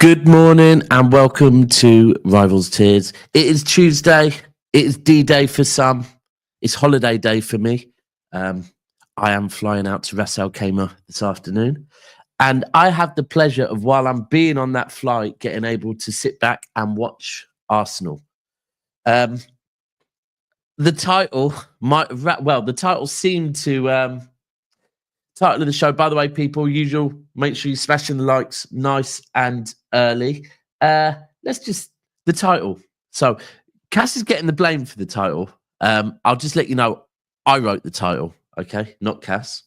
Good morning and welcome to Rivals Tears. It is Tuesday. It is D-Day for some. It's holiday day for me. I am flying out to Ras Al Khaimah this afternoon. And I have the pleasure of, while I'm being on that flight, getting able to sit back and watch Arsenal. The title the title seemed to... title of the show, by the way, people, usual, make sure you smashing the likes nice and early. The title. So Cass is getting the blame for the title. I'll just let you know, I wrote the title, okay, not Cass.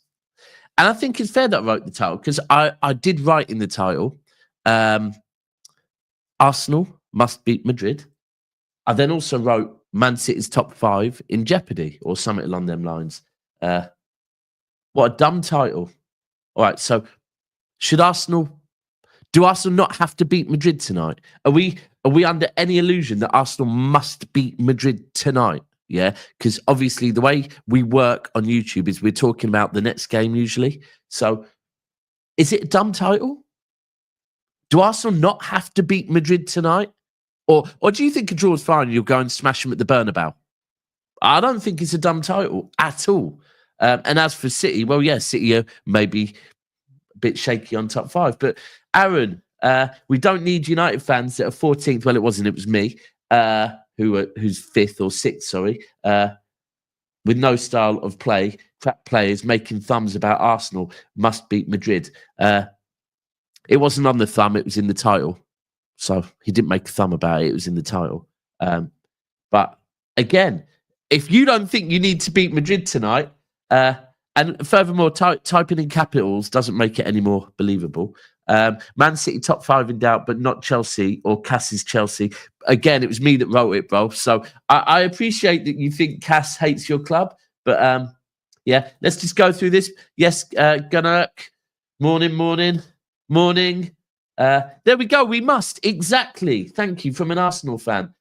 And I think it's fair that I wrote the title because I did write in the title, Arsenal must beat Madrid. I then also wrote Man City's top 5 in jeopardy or something along them lines. What a dumb title. All right, so do Arsenal not have to beat Madrid tonight? Are we under any illusion that Arsenal must beat Madrid tonight? Yeah, because obviously the way we work on YouTube is we're talking about the next game usually. So is it a dumb title? Do Arsenal not have to beat Madrid tonight? Or do you think a draw is fine and you'll go and smash them at the Bernabeu? I don't think it's a dumb title at all. And as for City, well, yeah, City are maybe a bit shaky on top 5. But Aaron, we don't need United fans that are 14th. Well, it wasn't. It was me, who's 5th or 6th, sorry, with no style of play, crap players making thumbs about Arsenal must beat Madrid. It wasn't on the thumb. It was in the title. So he didn't make a thumb about it. It was in the title. But again, if you don't think you need to beat Madrid tonight, and furthermore, typing in capitals doesn't make it any more believable. Man City top 5 in doubt, but not Chelsea or Cass's Chelsea. Again, it was me that wrote it, bro. So I appreciate that you think Cass hates your club, but yeah, let's just go through this. Yes, Gunnar, morning. There we go. We must. Exactly. Thank you from an Arsenal fan.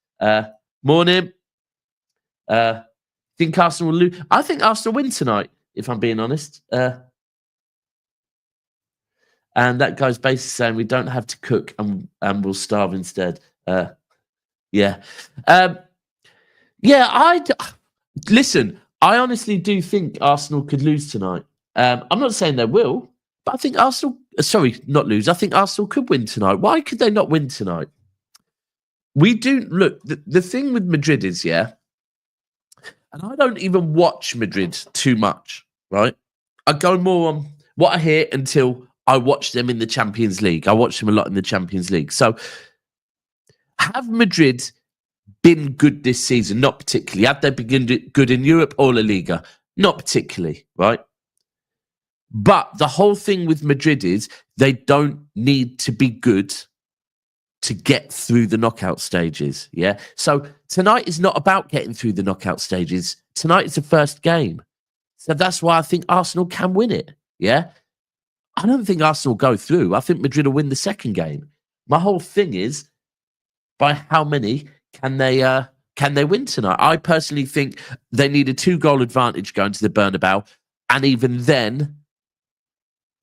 Morning. Think Arsenal will lose? I think Arsenal win tonight, if I'm being honest. And that guy's basically saying we don't have to cook and we'll starve instead. Yeah. Listen, I honestly do think Arsenal could lose tonight. I'm not saying they will, but I think Arsenal... Sorry, not lose. I think Arsenal could win tonight. Why could they not win tonight? We do... Look, the thing with Madrid is, yeah, and I don't even watch Madrid too much, right? I go more on what I hear until I watch them in the Champions League. I watch them a lot in the Champions League. So have Madrid been good this season? Not particularly. Have they been good in Europe or La Liga? Not particularly, right? But the whole thing with Madrid is they don't need to be good to get through the knockout stages, yeah? So tonight is not about getting through the knockout stages. Tonight is the first game. So that's why I think Arsenal can win it, yeah? I don't think Arsenal will go through. I think Madrid will win the second game. My whole thing is, by how many can they win tonight? I personally think they need a 2-goal advantage going to the Bernabeu, and even then,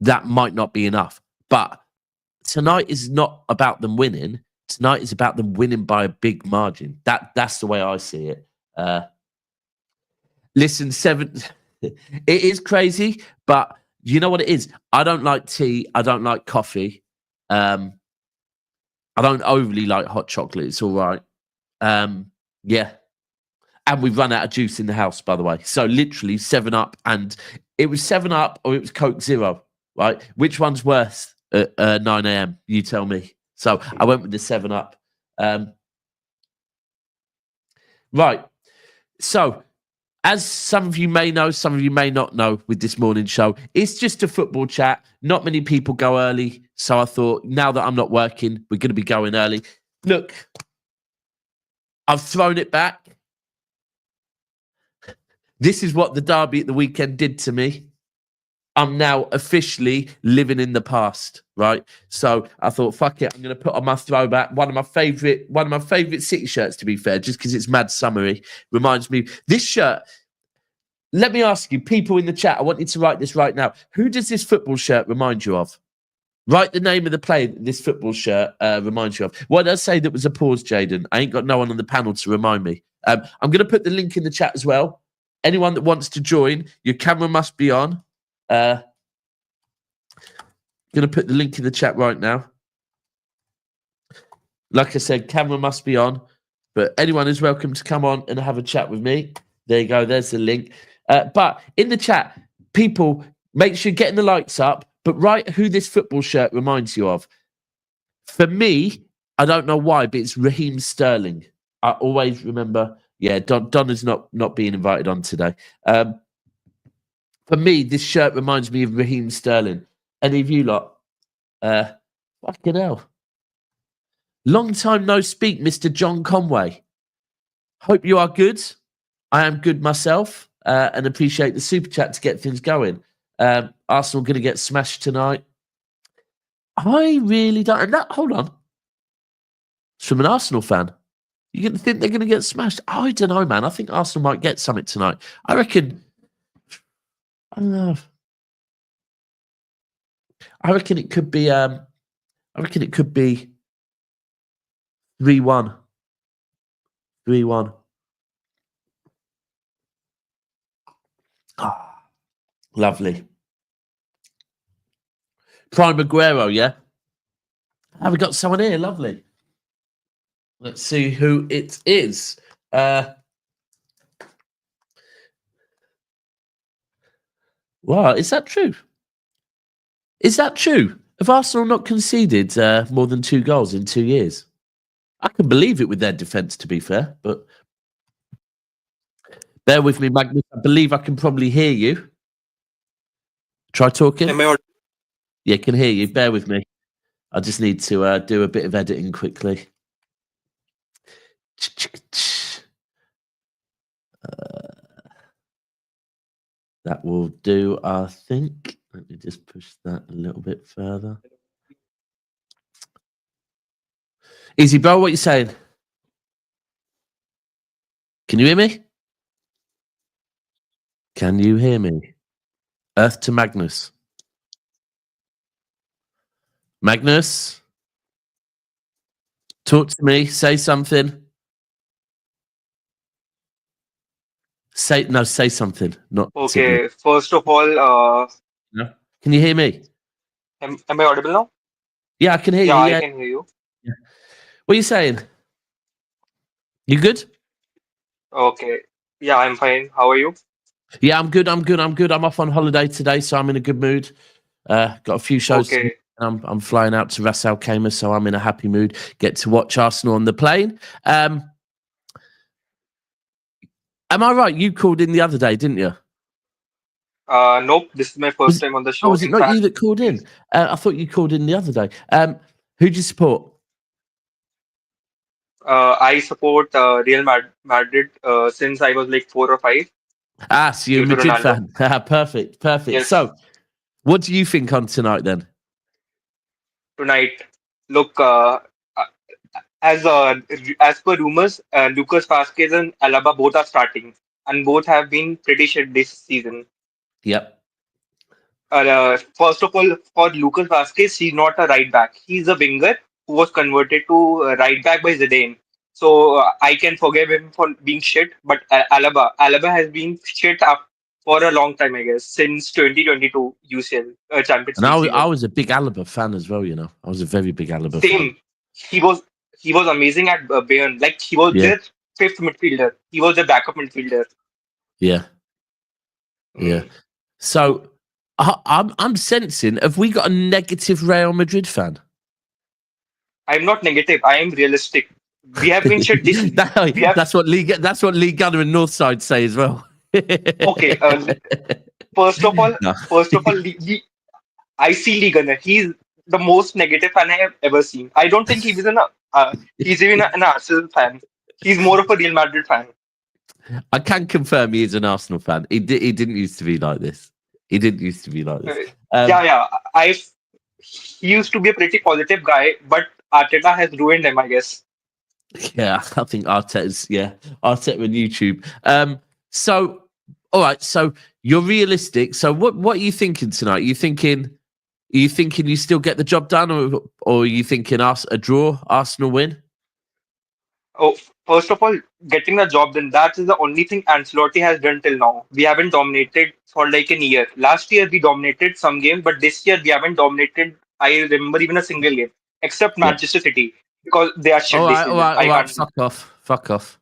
that might not be enough. But tonight is not about them winning. Tonight is about them winning by a big margin. That's the way I see it. Listen, 7... It is crazy, but you know what it is? I don't like tea. I don't like coffee. I don't overly like hot chocolate. It's all right. Yeah. And we've run out of juice in the house, by the way. So literally 7-Up, and it was 7-Up or it was Coke Zero, right? Which one's worse at 9 a.m.? You tell me. So I went with the 7-Up. Right. So, as some of you may know, some of you may not know with this morning show, it's just a football chat. Not many people go early. So I thought, now that I'm not working, we're going to be going early. Look, I've thrown it back. This is what the derby at the weekend did to me. I'm now officially living in the past, right? So I thought, fuck it, I'm going to put on my throwback, one of my favorite City shirts, to be fair, just because it's mad summery. Reminds me, this shirt, let me ask you, people in the chat, I want you to write this right now. Who does this football shirt remind you of? Write the name of the player that this football shirt reminds you of. What did I say that was a pause, Jaden? I ain't got no one on the panel to remind me. I'm going to put the link in the chat as well. Anyone that wants to join, your camera must be on. Going to put the link in the chat right now. Like I said, camera must be on. But anyone is welcome to come on and have a chat with me. There you go. There's the link. But in the chat, people, make sure you're getting the lights up. But write who this football shirt reminds you of. For me, I don't know why, but it's Raheem Sterling. I always remember. Yeah, Don is not being invited on today. For me, this shirt reminds me of Raheem Sterling. Any of you lot? Fucking hell. Long time no speak, Mr. John Conway. Hope you are good. I am good myself, and appreciate the super chat to get things going. Arsenal going to get smashed tonight. I really don't. And hold on. It's from an Arsenal fan. You going to think they're going to get smashed? I don't know, man. I think Arsenal might get something tonight. I reckon. I don't know. I reckon it could be. I reckon it could be 3-1. 3-1. Ah, lovely. Prime Aguero, yeah? Have we got someone here? Lovely. Let's see who it is. Wow, is that true? Is that true? Have Arsenal not conceded more than 2 goals in 2 years? I can believe it with their defence, to be fair, but bear with me, Magnus. I believe I can probably hear you. Try talking. Am I audible? Yeah, can hear you. Bear with me. I just need to do a bit of editing quickly. That will do, I think. Let me just push that a little bit further. Easy, bro, what you saying? Can you hear me? Can you hear me? Earth to Magnus. Magnus? Talk to me. Say something. Say something. Not Okay, first of all, no. Can you hear me? am I audible now? Yeah, I can hear Yeah, you. Yeah. I can hear you. Yeah. What are you saying? You good? Okay. Yeah, I'm fine. How are you? Yeah, I'm good. I'm off on holiday today, so I'm in a good mood. Got a few shows. Okay. I'm flying out to Ras Al Khaimah, so I'm in a happy mood. Get to watch Arsenal on the plane. Am I right? You called in the other day, didn't you? Nope, this is my first time on the show. Was it In not fact, you that called in? I thought you called in the other day. Who do you support? I support Real Madrid since I was like 4 or 5 So you're a due to Madrid Ronaldo. fan. Perfect. Yes, So, what do you think on tonight then? tonight. Look, as as per rumors, Lucas Vazquez and Alaba both are starting, and both have been pretty shit this season. Yep. First of all, for Lucas Vazquez, he's not a right back. He's a winger who was converted to right back by Zidane. So I can forgive him for being shit. But Alaba has been shit up for a long time, I guess, since 2022 UCL Champions And League I season. was a big Alaba fan as well, you know. I was a very big Alaba fan. Same. He was he was amazing at Bayern. Like he was Yeah. their fifth midfielder. He was their backup midfielder. Yeah. Yeah. Mm. So I'm sensing, have we got a negative Real Madrid fan? I'm not negative. I am realistic. We have been shit this season. That's what Lee Gunner and Northside say as well. Okay. First of all, No. I see Lee Gunner. He's the most negative fan I have ever seen. I don't think he's even an Arsenal fan. He's more of a Real Madrid fan. I can confirm he is an Arsenal fan. He didn't used to be like this. He didn't used to be like this. Yeah. He used to be a pretty positive guy, but Arteta has ruined him, I guess. Yeah, I think Arteta's Arteta on YouTube. So all right, so you're realistic. So what are you thinking tonight? You thinking Are you thinking you still get the job done, or are you thinking us a draw, Arsenal win? Oh, first of all, getting a job done, that is the only thing Ancelotti has done till now. We haven't dominated for like a year. Last year we dominated some games, but this year we haven't dominated, I remember, even a single game, except Yeah. Manchester City, because they are shit All this right, all season. right, all I right. can't. Fuck off. Fuck off.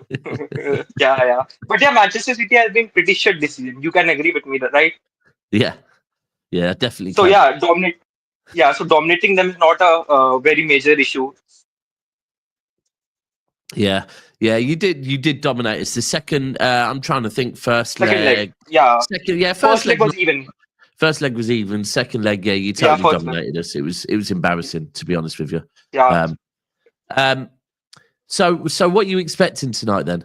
Yeah, yeah. But yeah, Manchester City has been pretty shit this season. You can agree with me, right? Yeah, yeah, I definitely So can. yeah, dominate. Yeah, so dominating them is not a very major issue. Yeah, yeah, you did dominate us. The second, I'm trying to think. First Second leg, leg, yeah. second, yeah, First leg was even. first leg was even. Second leg, yeah, you Yeah, totally first leg. dominated us. It was embarrassing, to be honest with you. Yeah. Um, um. So what are you expecting tonight then?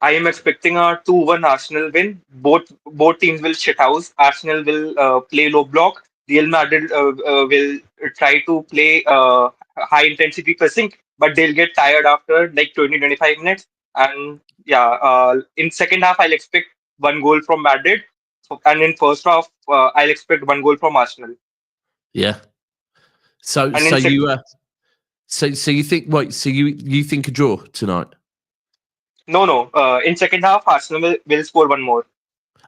I am expecting a 2-1 Arsenal win. Both teams will shit house. Arsenal will play low block. Real Madrid will try to play high intensity pressing, but they'll get tired after like 20-25 minutes. And yeah, in second half I'll expect one goal from Madrid, and in first half I'll expect one goal from Arsenal. Yeah. So And so in sec- you so you think wait so you think a draw tonight? no, in second half Arsenal will score one more.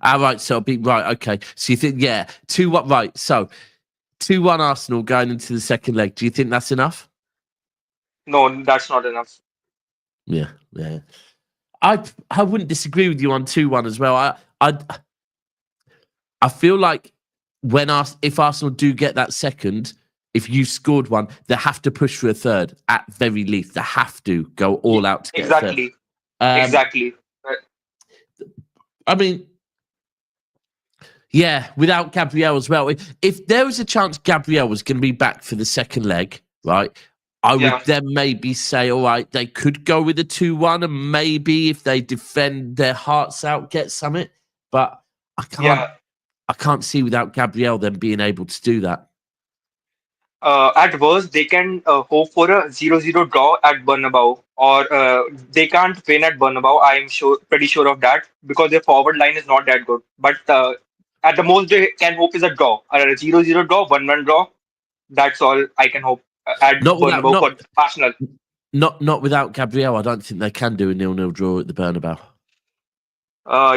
All right, so it'll be right. Okay, so you think 2-1 right? So 2-1 Arsenal going into the second leg. Do you think that's enough? No, that's not enough. Yeah, yeah. I wouldn't disagree with you on 2-1 as well. I feel like if Arsenal do get that second, if you scored one, they have to push for a third at very least. They have to go all out to get a third. Exactly. Um, Exactly. I mean, yeah, without Gabriel as well. If there was a chance Gabriel was going to be back for the second leg, right, I would Yeah. then maybe say, all right, they could go with a 2-1, and maybe if they defend their hearts out, get something. But I can't. Yeah. I can't see without Gabriel them being able to do that. At worst, they can hope for a 0-0 draw at Bernabeu, or they can't win at Bernabeu. I'm pretty sure of that, because their forward line is not that good. But at the most, they can hope is a draw, a 0-0 draw, 1-1 draw. That's all I can hope at Not without Bernabeu for Arsenal. not without Gabriel. I don't think they can do a 0-0 draw at the Bernabeu.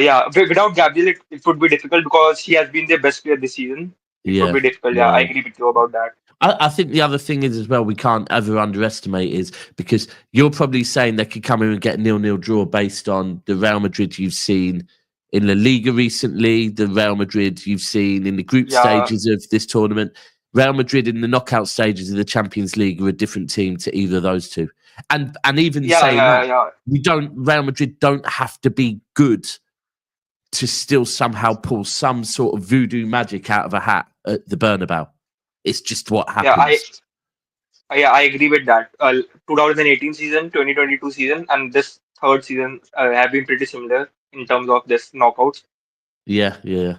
Yeah, without Gabriel, it would be difficult because he has been their best player this season. It would Yeah, be difficult. Yeah, I yeah. agree with you about that. I think the other thing is as well we can't ever underestimate is because you're probably saying they could come in and get a 0-0 draw based on the Real Madrid you've seen in La Liga recently, the Real Madrid you've seen in the group Yeah, stages of this tournament. Real Madrid in the knockout stages of the Champions League are a different team to either of those two. And even yeah, saying yeah, that, yeah. Real Madrid don't have to be good to still somehow pull some sort of voodoo magic out of a hat at the Bernabeu. It's just what Yeah, happens. I agree with that. 2018 season, 2022 season, and this third season have been pretty similar in terms of this knockouts. Yeah, yeah,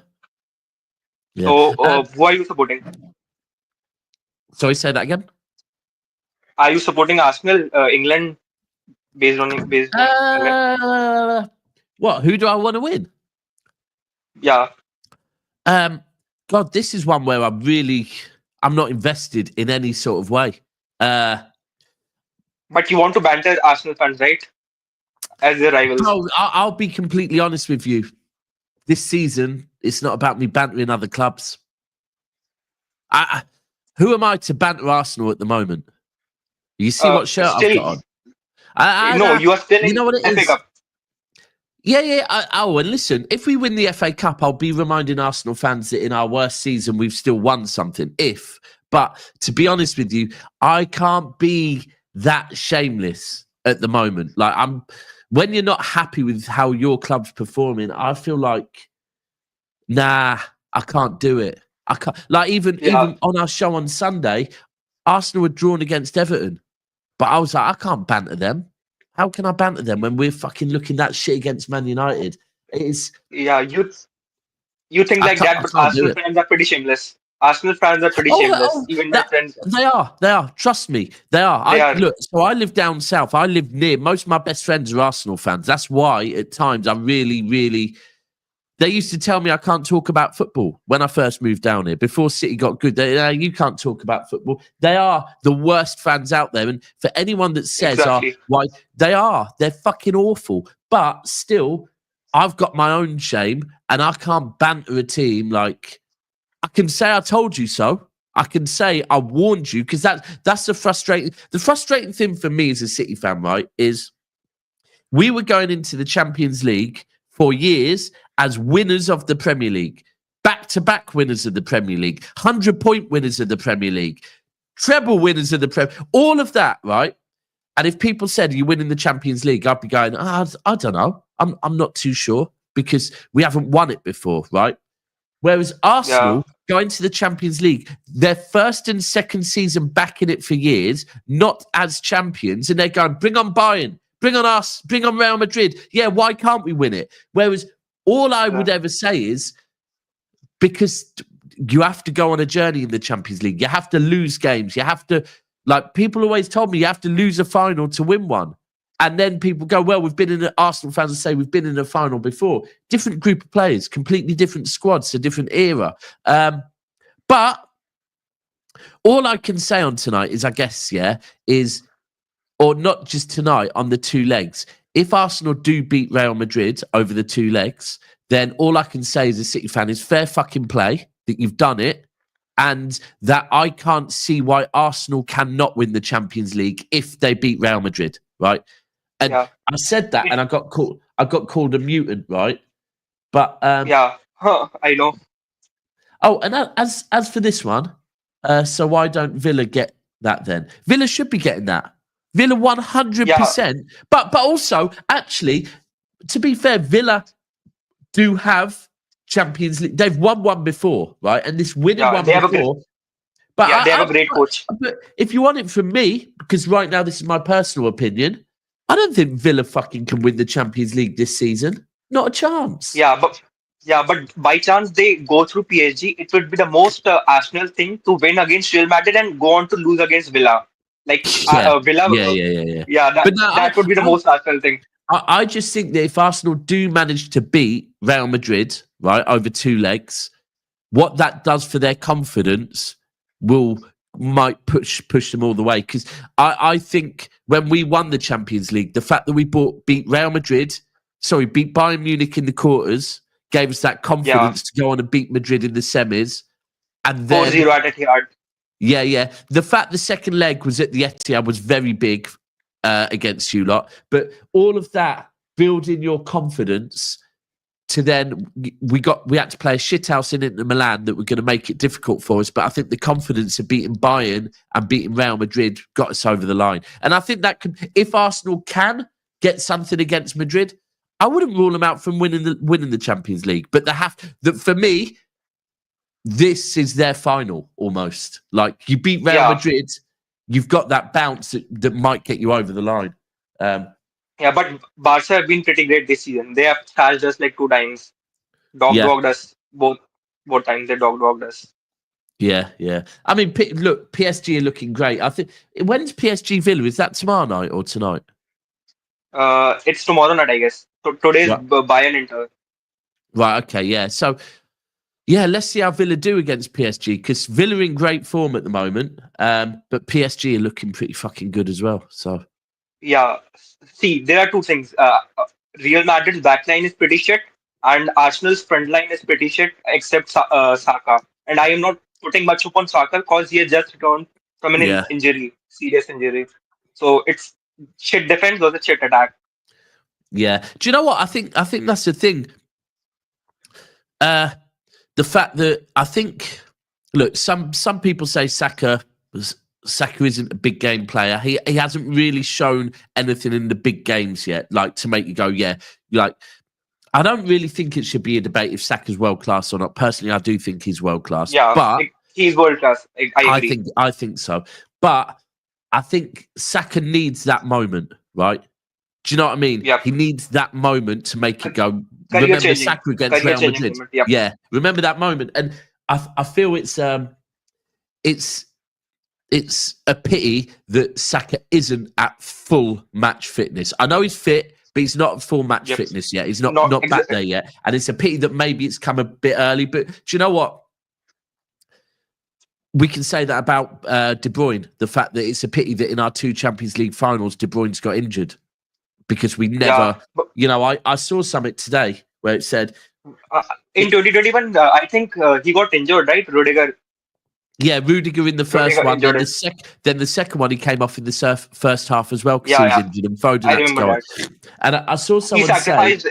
yeah. So, who are you supporting? Sorry, say that again. Are you supporting Arsenal, England, based on England? What? Who do I want to win? Yeah, Um, God, this is one where I'm not invested in any sort of way. but you want to banter Arsenal fans, right? As their rivals. No, I'll be completely honest with you. This season, it's not about me bantering other clubs. Who am I to banter Arsenal at the moment? You see what shirt I've Still, got on? I, no, you are still you know in what it FA is? Cup. Yeah, yeah. And listen, if we win the FA Cup, I'll be reminding Arsenal fans that in our worst season, we've still won something. But to be honest with you, I can't be that shameless at the moment. Like when you're not happy with how your club's performing, I feel like, nah, I can't do it. I can't. Like Yeah, even on our show on Sunday, Arsenal were drawn against Everton, but I was like, I can't banter them. How can I banter them when we're fucking looking that shit against Man United? It is. yeah. You think like that, I but can't do Arsenal it. fans are pretty shameless. Arsenal fans are pretty shameless. Even my That friends, they are. They are. Trust me, they are. they I are. look. So I live down south. I live near. Most of my best friends are Arsenal fans. That's why at times I really, really They used to tell me I can't talk about football when I first moved down here. Before City got good, you can't talk about football. They are the worst fans out there. And for anyone that says, Exactly. why, they're fucking awful. But still, I've got my own shame and I can't banter a team like, I can say I told you so. I can say I warned you, because that's the frustrating thing for me as a City fan, right, is we were going into the Champions League for years as winners of the Premier League, back-to-back winners of the Premier League, 100-point winners of the Premier League, treble winners of the Premier, all of that, right? And if people said you're winning the Champions League, I'd be going, I don't know. I'm not too sure, because we haven't won it before, right? Whereas Yeah. Arsenal going to the Champions League, their first and second season back in it for years, not as champions, and they're going, bring on Bayern, bring on us, bring on Real Madrid. Yeah, why can't we win it? Whereas all I would ever say is, because you have to go on a journey in the Champions League. You have to lose games. You have to, like, people always told me, you have to lose a final to win one. And then people go, well, Arsenal fans will say, we've been in a final before. Different group of players, completely different squads, a different era. But all I can say on tonight is, I guess, or not just tonight, on the two legs. If Arsenal do beat Real Madrid over the two legs, then all I can say as a City fan is fair fucking play, that you've done it, and that I can't see why Arsenal cannot win the Champions League if they beat Real Madrid, right? And I said that, and I got called a mutant, right? But I know. Oh, and as for this one, so why don't Villa get that then? Villa should be getting that. Villa 100%. But also, actually, to be fair, Villa do have Champions League. They've won one before, right? And this winning one before. They have a great coach. But if you want it from me, because right now this is my personal opinion, I don't think Villa fucking can win the Champions League this season. Not a chance. But by chance they go through PSG, it would be the most Arsenal thing to win against Real Madrid and go on to lose against Villa. Like Villa. That would be the most Arsenal thing. I just think that if Arsenal do manage to beat Real Madrid, right, over two legs, what that does for their confidence might push them all the way. Because I think when we won the Champions League, the fact that we beat beat Bayern Munich in the quarters, gave us that confidence to go on and beat Madrid in the semis. And then 4-0 at Etihad. Yeah. The fact the second leg was at the Etihad was very big against you lot. But all of that, building your confidence to then, we had to play a shithouse in Inter Milan that were going to make it difficult for us. But I think the confidence of beating Bayern and beating Real Madrid got us over the line. And I think that if Arsenal can get something against Madrid, I wouldn't rule them out from winning the Champions League. But for me, this is their final almost. Like, you beat Real Madrid, you've got that bounce that might get you over the line. But Barca have been pretty great this season. They have charged us like 2 times. Dog-dogged us both times. They dog-dogged us. Yeah. I mean, look, PSG are looking great. I think, when's PSG Villa? Is that tomorrow night or tonight? It's tomorrow night, I guess. Today's Bayern Inter. Right, okay, yeah. So, let's see how Villa do against PSG, because Villa are in great form at the moment, but PSG are looking pretty fucking good as well. So, see, there are two things. Real Madrid's backline is pretty shit, and Arsenal's front line is pretty shit, except Saka. And I am not putting much upon Saka because he has just returned from an serious injury. So it's shit defense versus shit attack. Yeah. Do you know what? I think that's the thing. The fact that I think, look, some people say Saka isn't a big game player. He hasn't really shown anything in the big games yet, like to make you go, yeah. Like, I don't really think it should be a debate if Saka's world class or not. Personally, I do think he's world class. Yeah, but he's world class. I agree. I think so. But I think Saka needs that moment, right? Do you know what I mean? Yep. He needs that moment to make it go. Remember Saka against Real Madrid? Yep. Yeah, remember that moment. And I feel it's a pity that Saka isn't at full match fitness. I know he's fit, but he's not at full match Yep. fitness yet. He's Not not back there yet, and it's a pity that maybe it's come a bit early. But do you know what? We can say that about De Bruyne. The fact that it's a pity that in our 2 Champions League finals, De Bruyne's got injured because we never. But I saw something today where it said in 2021, I think he got injured, right? yeah, Rudiger in the first Rudiger one, injured him. then the second one he came off in the first half as well because he Yeah, was yeah, injured and Foden I had to remember go on. that. And I saw He someone say, sacrificed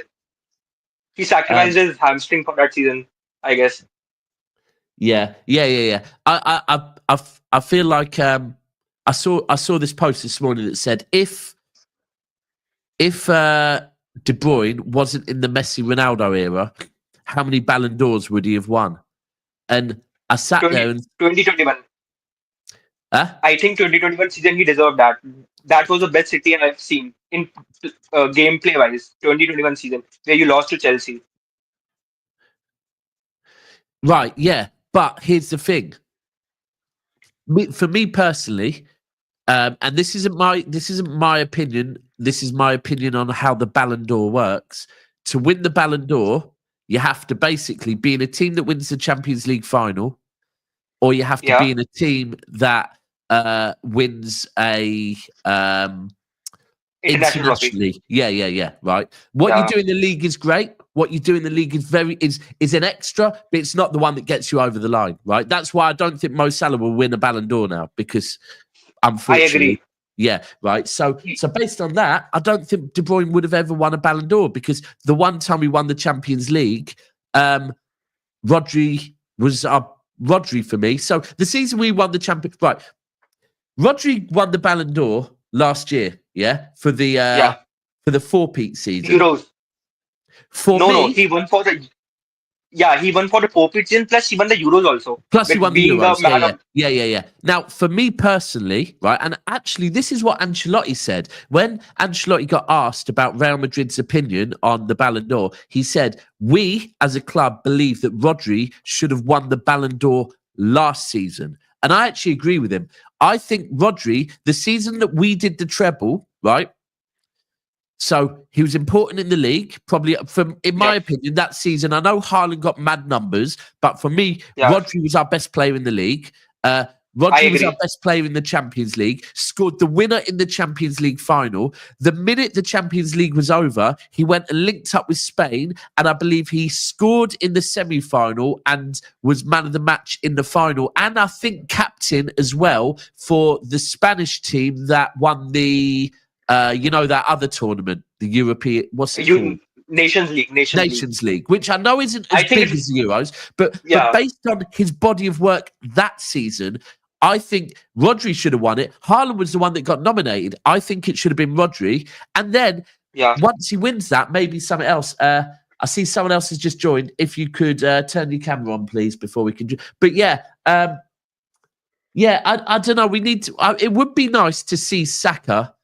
he sacrificed um, his hamstring for that season, I guess. yeah. I feel like I saw this post this morning that said if De Bruyne wasn't in the Messi Ronaldo era, how many Ballon d'Ors would he have won? And I sat 20, there and 2021. huh? I think 2021 season he deserved that. That was the best City I've seen in gameplay wise. 2021 season where you lost to Chelsea. Right, yeah. But here's the thing. For me personally, and this isn't my opinion. This is my opinion on how the Ballon d'Or works. To win the Ballon d'Or, you have to basically be in a team that wins the Champions League final, or you have to be Yeah, in a team that wins a international trophy. internationally. Yeah. Right. What you Yeah, do in the league is great. What you do in the league is an extra, but it's not the one that gets you over the line. Right. That's why I don't think Mo Salah will win a Ballon d'Or now because I unfortunately. agree. Yeah, right. So He, based on that, I don't think De Bruyne would have ever won a Ballon d'Or because the one time we won the Champions League, Rodri was Rodri for me. So the season we won the Champions, right? Rodri won the Ballon d'Or last year, yeah, for yeah, the four-peat season. Euros. For No, me, he won for the yeah he won for the four season plus he won the Euros also plus he with won the being the Euros. man of Yeah. Now, for me personally, right, and actually, this is what Ancelotti said. When Ancelotti got asked about Real Madrid's opinion on the Ballon d'Or, he said, we as a club believe that Rodri should have won the Ballon d'Or last season. And I actually agree with him. I think Rodri, the season that we did the treble, right? So he was important in the league, probably from, in my yeah opinion, that season. I know Haaland got mad numbers, but for me, yeah Rodri was our best player in the league. I Rodri was our agree. best player in the Champions League, scored the winner in the Champions League final. The minute the Champions League was over, he went and linked up with Spain, and I believe he scored in the semi-final and was man of the match in the final. And I think captain as well for the Spanish team that won the that other tournament, the European, what's it called? You Nations League. Nations League, which I know isn't I as think big it's as the Euros, but yeah based on his body of work that season, I think Rodri should have won it. Haaland was the one that got nominated. I think it should have been Rodri. And then yeah once he wins that, maybe something else. I see someone else has just joined. If you could turn your camera on, please, before we can. But yeah, I don't know. We need to. It would be nice to see Saka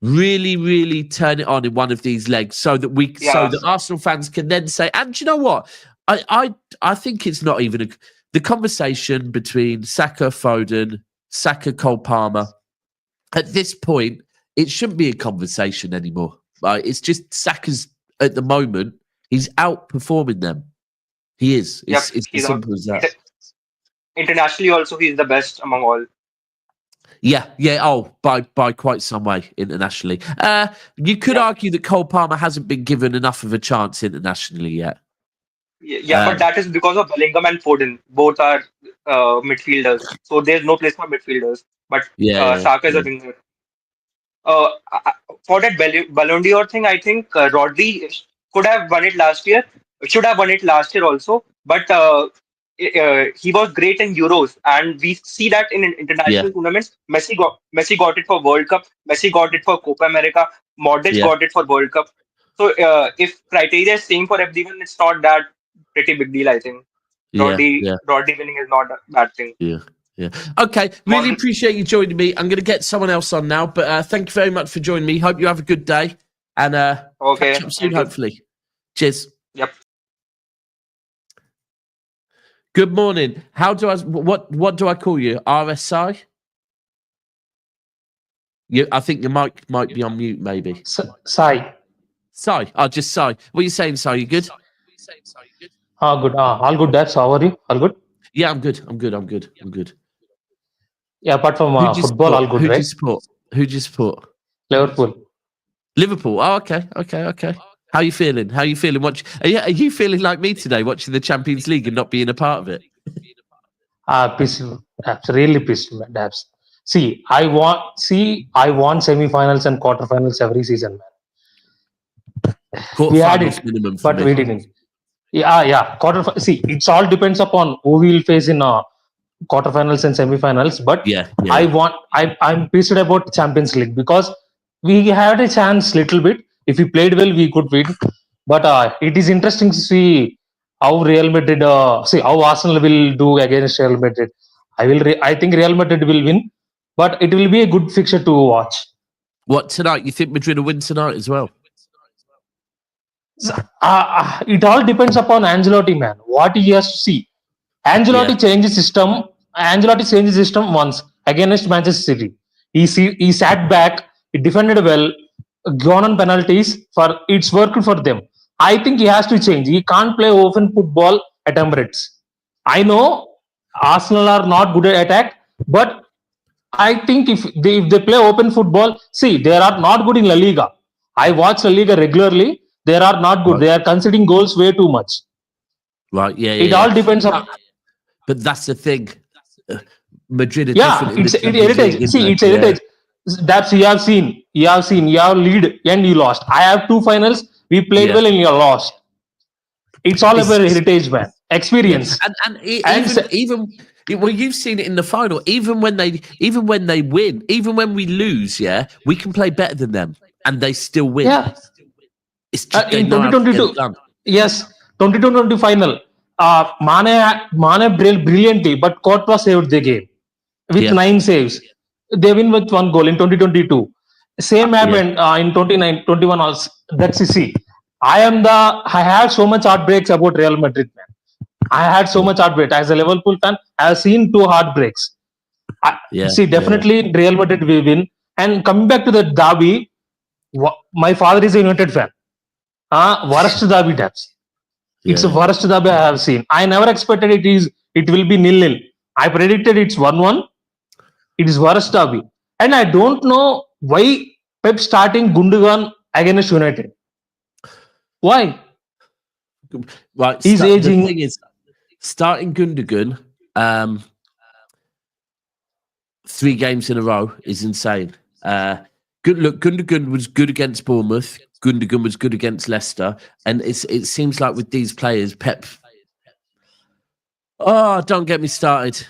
really turn it on in one of these legs so yeah that Arsenal fans can then say, and do you know what? I think it's not even the conversation between Saka, Foden, Saka, Cole Palmer. At this point, it shouldn't be a conversation anymore. Right? It's just Saka's at the moment, he's outperforming them. He is. yep It's as he's on simple as that. internationally also he's the best among all. Yeah. Oh, by quite some way internationally. You could Yeah, argue that Cole Palmer hasn't been given enough of a chance internationally yet. yeah, but Um, that is because of Bellingham and Foden. Both are midfielders, so there's no place for midfielders. But yeah, Saka is a yeah, winger. For that Ballon d'Or thing, I think Rodri could have won it last year. Should have won it last year also. But he was great in Euros, and we see that in yeah, international tournaments. Messi got it for World Cup. Messi got it for Copa America. Modric yeah, got it for World Cup. So if criteria is same for everyone, it's not that pretty big deal. I think yeah, yeah, Rodri winning is not a bad thing. yeah, yeah. Okay, really Modric, appreciate you joining me. I'm going to get someone else on now, but thank you very much for joining me. Hope you have a good day and catch okay, up soon, thank you. hopefully. Cheers. Yep. Good morning. How do I what do I call you? RSI? I think your mic might be on mute, maybe. Sai. Sai, I'll just Sai. What are you saying, Sai? You good? Good. All good, Dabs. How are you? All good? Yeah, I'm good. I'm good. I'm good. I'm good. Yeah, apart from Who do you football, support? all good, Who do you right? support? Who do you support? Liverpool. Liverpool. Oh, okay. Okay. Okay. How you feeling? How you feeling? Are you feeling like me today, watching the Champions League and not being a part of it? Peaceful. Dabs. Really peaceful, Dabs. I want semi-finals and quarterfinals every season, man. We had Quarterfinals it, minimum for but me. we didn't. Yeah. See, it's all depends upon who we will face in quarterfinals and semifinals. But Yeah. Yeah. I'm pissed about Champions League because we had a chance little bit. If we played well, we could win. But it is interesting to see how Real Madrid, see how Arsenal will do against Real Madrid. I think Real Madrid will win, but it will be a good fixture to watch. What tonight? You think Madrid will win tonight as well? It all depends upon Ancelotti, man. What he has to see. Yeah. Ancelotti changed system once against Manchester City. He sat back. He defended well. Gone on penalties. For it's worked for them. I think he has to change. He can't play open football at Emirates. I know Arsenal are not good at attack, but I think if they play open football, see they are not good in La Liga. I watch La Liga regularly. They are not good. Right. They are conceding goals way too much. Right. Yeah. It Yeah. all Yeah. depends on. But that's the thing. Madrid are Yeah, different in the it's Champions League, heritage. isn't See, they? it's Yeah. heritage. That's you have seen, you have lead and you lost. I have two finals. We played Yeah. well and you lost. It's all about It's heritage, man. yeah. Experience. And Well, you've seen it in the final. Even when they win, even when we lose, yeah, we can play better than them, and they still win. yeah, It's just they in know how to get 2022, it done. yes, 2020 final. Mane brilliantly, but Courtois saved the game with Yeah. 9 saves. They win with one goal in 2022. Same Yeah. happened in 29-21 also. That's see. I had so much heartbreaks about Real Madrid, man. I had so Yeah. much heartbreak. As a Liverpool fan, I have seen two heartbreaks. Yeah. See, definitely Real Madrid will win. And coming back to the derby, my father is a United fan. Worst derby taps. It's the Yeah. worst derby I have seen. I never expected it will be 0-0. I predicted it's 1-1. It is worst derby. And I don't know why Pep starting Gundogan against United. Why? Right. He's The aging. thing is, starting Gundogan, 3 games in a row is insane. Gundogan was good against Bournemouth. Gundogan was good against Leicester, and it seems like with these players, Pep. Oh, don't get me started.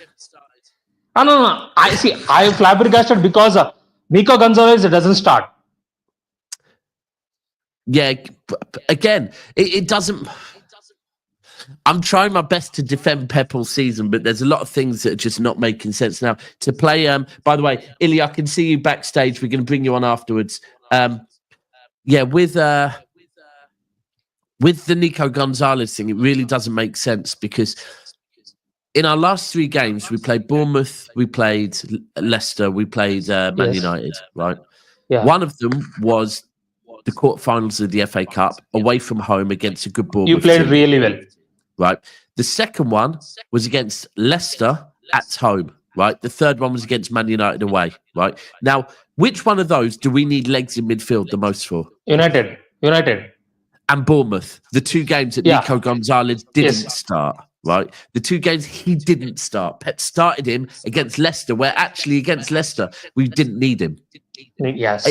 No. I flabbergasted because Nico Gonzalez doesn't start. Yeah, again, it doesn't. I'm trying my best to defend Pep all season, but there's a lot of things that are just not making sense now. To play, by the way, Ilya, I can see you backstage. We're going to bring you on afterwards. Yeah, with the Nico Gonzalez thing, it really doesn't make sense because in our last 3 games, we played Bournemouth, we played Leicester, we played Man Yes. United, right? Yeah. One of them was the quarterfinals of the FA Cup away from home against a good Bournemouth You played team. really well. Right. The second one was against Leicester at home. Right. The third one was against Man United away. Right. Now, which one of those do we need legs in midfield the most for? United. And Bournemouth, the 2 games that Yeah. Nico Gonzalez didn't Yes. start. Right. The 2 games he didn't start. Pep started him against Leicester, where actually against Leicester we didn't need him. Yes.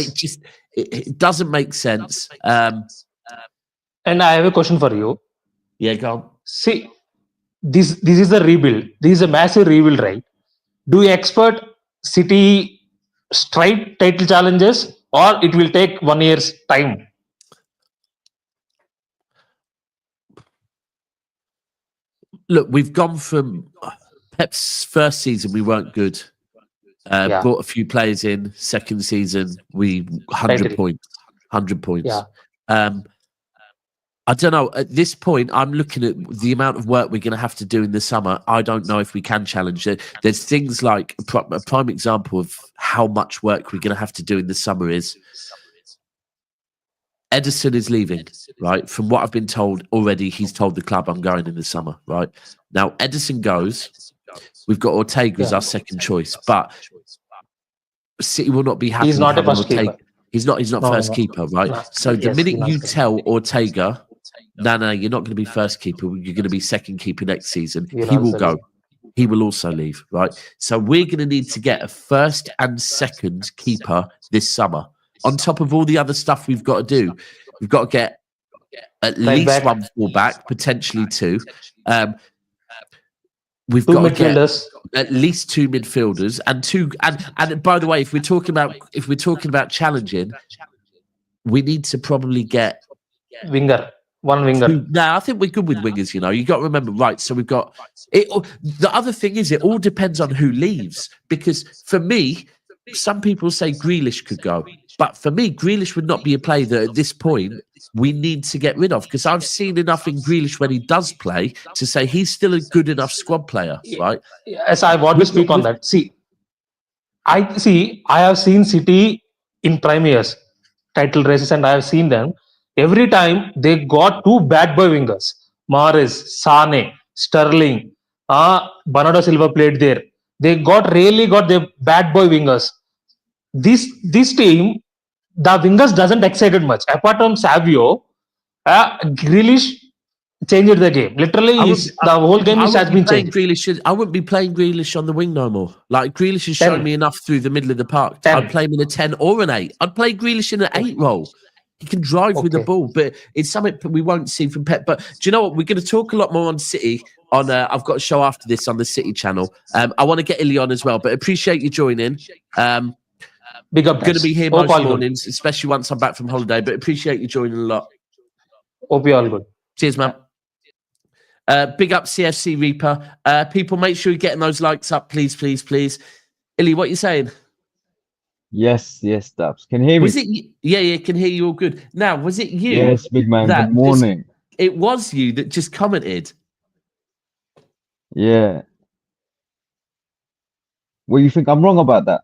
It doesn't make sense. And I have a question for you. Yeah, go on. See, this is a rebuild. This is a massive rebuild, right? Do you expect City straight title challenges, or it will take 1 year's time? Look, we've gone from Pep's first season, we weren't good. Yeah. Brought a few players in. Second season, we 100 Title. points. 100 points. Yeah. I don't know. At this point, I'm looking at the amount of work we're going to have to do in the summer. I don't know if we can challenge it. There's things like a prime example of how much work we're going to have to do in the summer is Edison is leaving, right? From what I've been told already, he's told the club I'm going in the summer, right? Now, Edison goes. We've got Ortega as our second choice, but City will not be happy He's not a having first Ortega. keeper. He's not No, first no. keeper, right? No. So the Yes, minute he's not you first tell Ortega, no, you're not going to be first keeper. You're going to be second keeper next season. He'll He will also go. leave. He will also leave, right? So we're going to need to get a first and second keeper this summer. On top of all the other stuff we've got to do, we've got to get at Right least back. one fullback, potentially two. We've Two got to get midfielders. at least two midfielders and two. And by the way, if we're talking about challenging, we need to probably get Winger. One winger. two. Now, I think we're good with wingers. You got to remember, right? So we've got it. The other thing is, it all depends on who leaves. Because for me, some people say Grealish could go, but for me, Grealish would not be a player that at this point we need to get rid of. Because I've seen enough in Grealish when he does play to say he's still a good enough squad player, right? Yes, I want to speak on that. I have seen City in prime years, title races, and I have seen them. Every time they got two bad boy wingers, Mahrez, Sane, Sterling, Bernardo Silva played there. They really got the bad boy wingers. This team, the wingers doesn't excited much. Apart from Savio, Grealish changed the game. Literally, the whole game has been changed. I wouldn't be playing Grealish on the wing no more. Like, Grealish has shown me enough through the middle of the park. 10. I'd play him in a 10 or an 8. I'd play Grealish in an 8 role. He can drive with the ball, but it's something we won't see from Pep. But do you know what? We're going to talk a lot more on City. I've got a show after this on the City channel. I want to get Illy on as well, but appreciate you joining. Big up, going to be here most mornings, especially once I'm back from holiday. But appreciate you joining a lot. Hope you all good. Cheers, man. Big up CFC Reaper. People, make sure you're getting those likes up, please, please, please. Illy, what are you saying? Yes, Dubs. Can you hear me? Was it? Yeah, can hear you all good. Now, was it you? Yes, big man. Good morning. It was you that just commented. Yeah. Well, you think I'm wrong about that?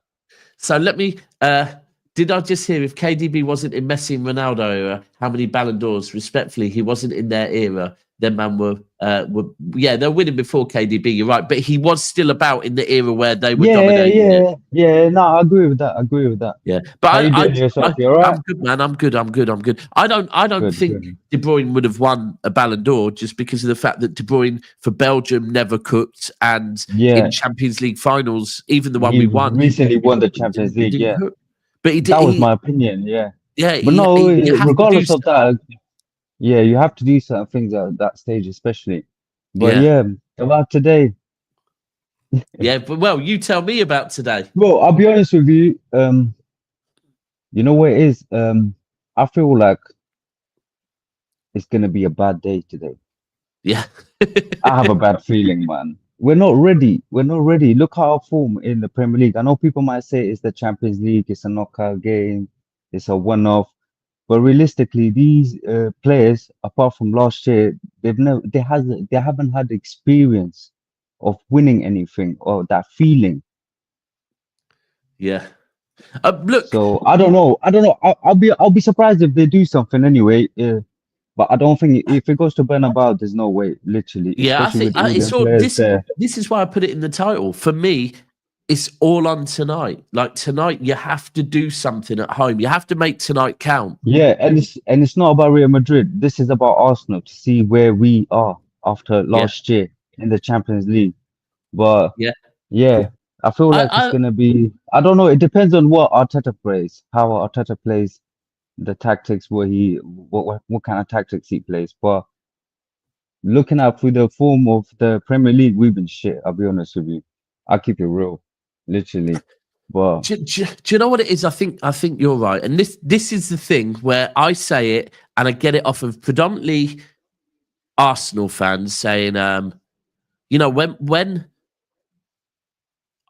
So let me. Did I just hear if KDB wasn't in Messi and Ronaldo era, how many Ballon d'Ors? Respectfully, he wasn't in their era. Them man were they're winning before KDB. You're right, but he was still about in the era where they were dominating. Yeah. No, I agree with that. Yeah, but how you doing yourself? You all right? I'm good, man. I'm good. I don't think De Bruyne would have won a Ballon d'Or just because of the fact that De Bruyne for Belgium never cooked, and in Champions League finals, even the one we won, recently won the Champions League. Yeah, cook. But he did. That was my opinion. Yeah. Yeah, but regardless of that. Yeah, you have to do certain things at that stage, especially. But about today. Yeah, but well, you tell me about today. Well, I'll be honest with you. You know what it is? I feel like it's gonna be a bad day today. Yeah. I have a bad feeling, man. We're not ready. Look at our form in the Premier League. I know people might say it's the Champions League, it's a knockout game, it's a one-off. But realistically, these players, apart from last year, they haven't had the experience of winning anything or that feeling. Yeah. Look. So I don't know. I'll be surprised if they do something anyway. But I don't think if it goes to Bernabeu, there's no way. Literally. Yeah, I think this is why I put it in the title. For me, it's all on tonight. Like, tonight, you have to do something at home. You have to make tonight count. Yeah, and it's not about Real Madrid. This is about Arsenal, to see where we are after last year in the Champions League. But I feel like it's gonna be. I don't know. It depends on what Arteta plays, how Arteta plays, the tactics, what kind of tactics he plays. But looking at through the form of the Premier League, we've been shit. I'll be honest with you. I'll keep it real. Literally, but do you know what it is? I think you're right, and this is the thing where I say it, and I get it off of predominantly Arsenal fans saying, when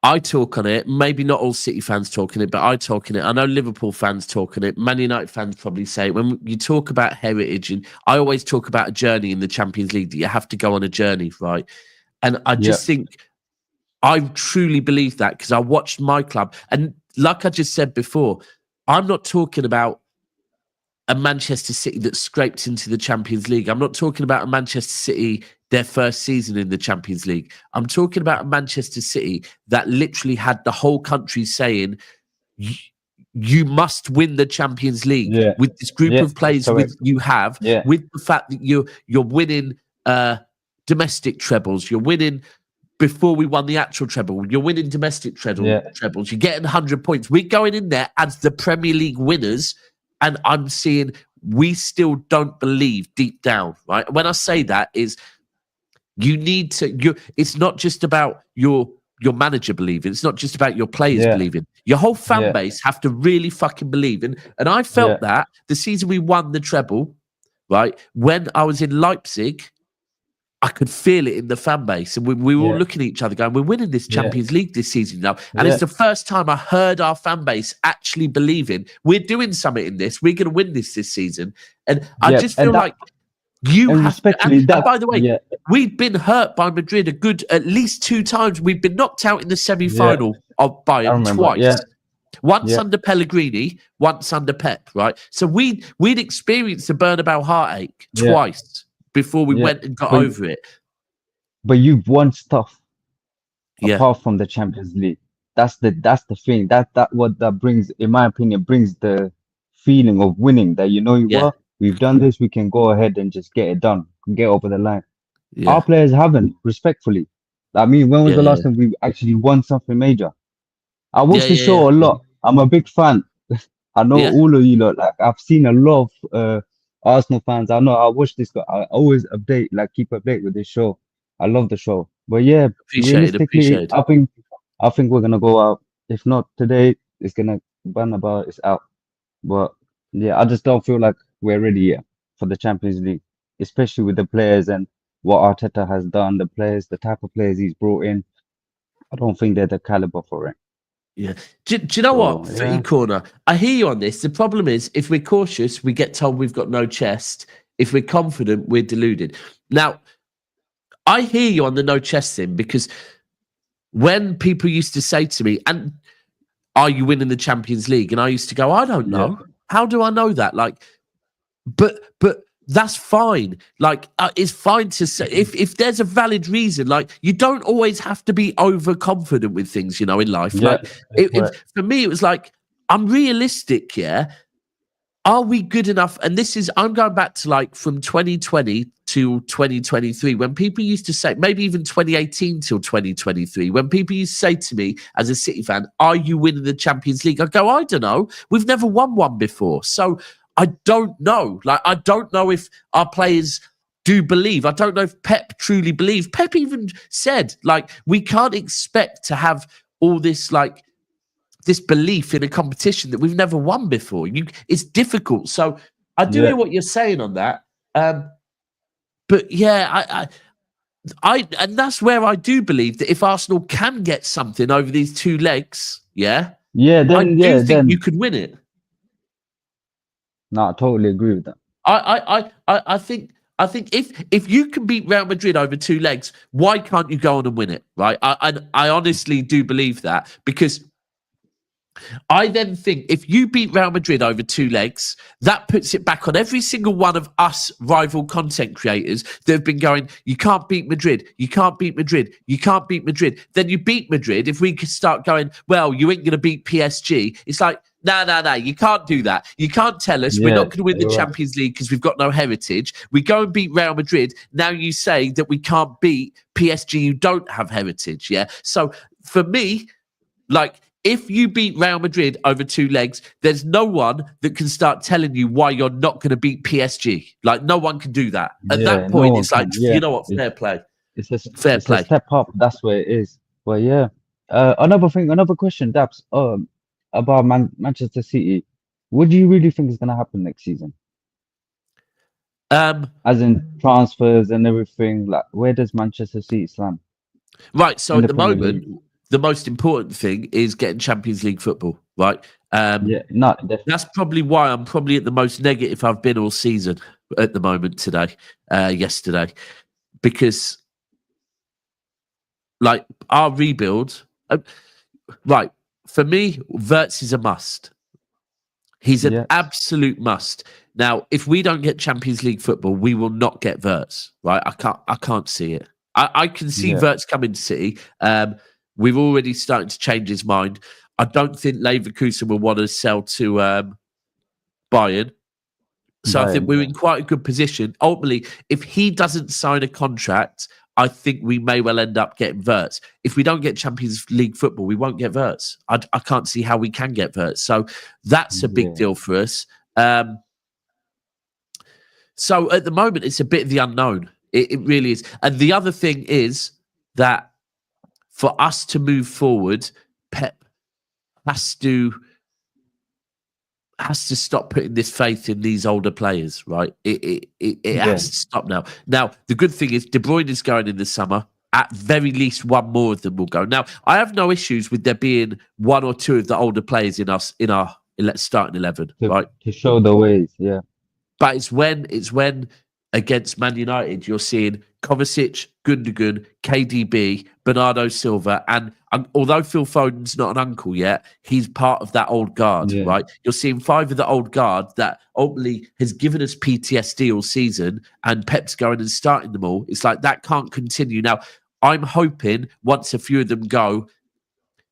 I talk on it. Maybe not all City fans talk on it, but I talk on it. I know Liverpool fans talk on it. Man United fans probably say it. When you talk about heritage, and I always talk about a journey in the Champions League, that you have to go on a journey, right? And I just think, I truly believe that, because I watched my club. And like I just said before, I'm not talking about a Manchester City that scraped into the Champions League. I'm not talking about a Manchester City, their first season in the Champions League. I'm talking about a Manchester City that literally had the whole country saying, you must win the Champions League with this group of players you have, with the fact that you're winning domestic trebles, you're winning before we won the actual treble, you're winning domestic trebles, you're getting 100 points. We're going in there as the Premier League winners, and I'm seeing we still don't believe deep down, right? When I say that is, you need to, it's not just about your manager believing, it's not just about your players believing. Your whole fan base have to really fucking believe. And I felt that the season we won the treble, right, when I was in Leipzig, I could feel it in the fan base, and we were all looking at each other going, we're winning this Champions League this season now. And it's the first time I heard our fan base actually believing we're doing something in this, we're going to win this season. And I just feel like you have to, and by the way, we've been hurt by Madrid at least 2 times. We've been knocked out in the semi-final of Bayern twice. Once under Pellegrini, once under Pep, right? So we'd experienced the Bernabeu heartache twice before we went and got over it. But you've won stuff apart from the Champions League. That's the thing. That what that brings, in my opinion, brings the feeling of winning. That what, we've done this, we can go ahead and just get it done, get over the line. Our players haven't, respectfully. I mean, when was the last time we actually won something major? I watch the show a lot. I'm a big fan. I know all of you lot. Like, I've seen a lot of Arsenal fans. I know I watch this. I always keep update with this show. I love the show. But yeah, realistically, I think we're gonna go out. If not today, it's gonna Bernabeu is out. But yeah, I just don't feel like we're ready yet for the Champions League, especially with the players and what Arteta has done. The players, the type of players he's brought in. I don't think they're the caliber for it. Yeah. Do you know what, Footy Corner? I hear you on this. The problem is, if we're cautious, we get told we've got no chest. If we're confident, we're deluded. Now, I hear you on the no chest thing, because when people used to say to me, and are you winning the Champions League? And I used to go, I don't know. How do I know that? Like, but that's fine. Like, it's fine to say if there's a valid reason. Like, you don't always have to be overconfident with things, in life. Like, for me, it was like, I'm realistic. Yeah, are we good enough? And I'm going back to like from 2020 to 2023, when people used to say, maybe even 2018 till 2023, when people used to say to me as a City fan, are you winning the Champions League? I go, I don't know. We've never won one before. So I don't know. Like, I don't know if our players do believe. I don't know if Pep truly believes. Pep even said, like, we can't expect to have all this, like, this belief in a competition that we've never won before. It's difficult. So I do hear what you're saying on that. But yeah, I and that's where I do believe that if Arsenal can get something over these 2 legs, then I think you could win it. No, I totally agree with that. I think if you can beat Real Madrid over 2 legs, why can't you go on and win it? Right? I honestly do believe that, because I then think if you beat Real Madrid over 2 legs, that puts it back on every single one of us rival content creators that have been going, you can't beat Madrid, you can't beat Madrid, you can't beat Madrid. Then you beat Madrid. If we could start going, well, you ain't going to beat PSG. It's like, no, you can't do that. You can't tell us we're not going to win the Champions League because we've got no heritage. We go and beat Real Madrid. Now you say that we can't beat PSG who don't have heritage. Yeah. So for me, like, if you beat Real Madrid over 2 legs, there's no one that can start telling you why you're not going to beat PSG. Like, no one can do that. At that point, it's like, you know what, fair play. It's a step up. That's where it is. Well, yeah. Another question, Daps, about Manchester City. What do you really think is going to happen next season? As in transfers and everything. Like, where does Manchester City stand? Right. So at the moment, the most important thing is getting Champions League football, right? Yeah, not definitely. That's probably why I'm probably at the most negative I've been all season at the moment yesterday, because like our rebuild, right? For me, Wirtz is a must. He's an Yeah. absolute must. Now, if we don't get Champions League football, we will not get Wirtz, right? I can't see it. I can see Yeah. Wirtz coming to City. We've already started to change his mind. I don't think Leverkusen will want to sell to Bayern. So I think we're in quite a good position. Ultimately, if he doesn't sign a contract, I think we may well end up getting Wirtz. If we don't get Champions League football, we won't get Wirtz. I can't see how we can get Wirtz. So that's a big deal for us. So at the moment, it's a bit of the unknown. It really is. And the other thing is that for us to move forward, Pep has to stop putting this faith in these older players, right? It has to stop now. Now, the good thing is De Bruyne is going in the summer. At very least, one more of them will go. Now, I have no issues with there being one or two of the older players in our starting 11, right? To show the ways, yeah. But it's when against Man United you're seeing Kovacic, Gundogan, KDB, Bernardo Silva, and although Phil Foden's not an uncle yet, he's part of that old guard, right? You're seeing 5 of the old guard that ultimately has given us PTSD all season, and Pep's going and starting them all. It's like that can't continue. Now, I'm hoping once a few of them go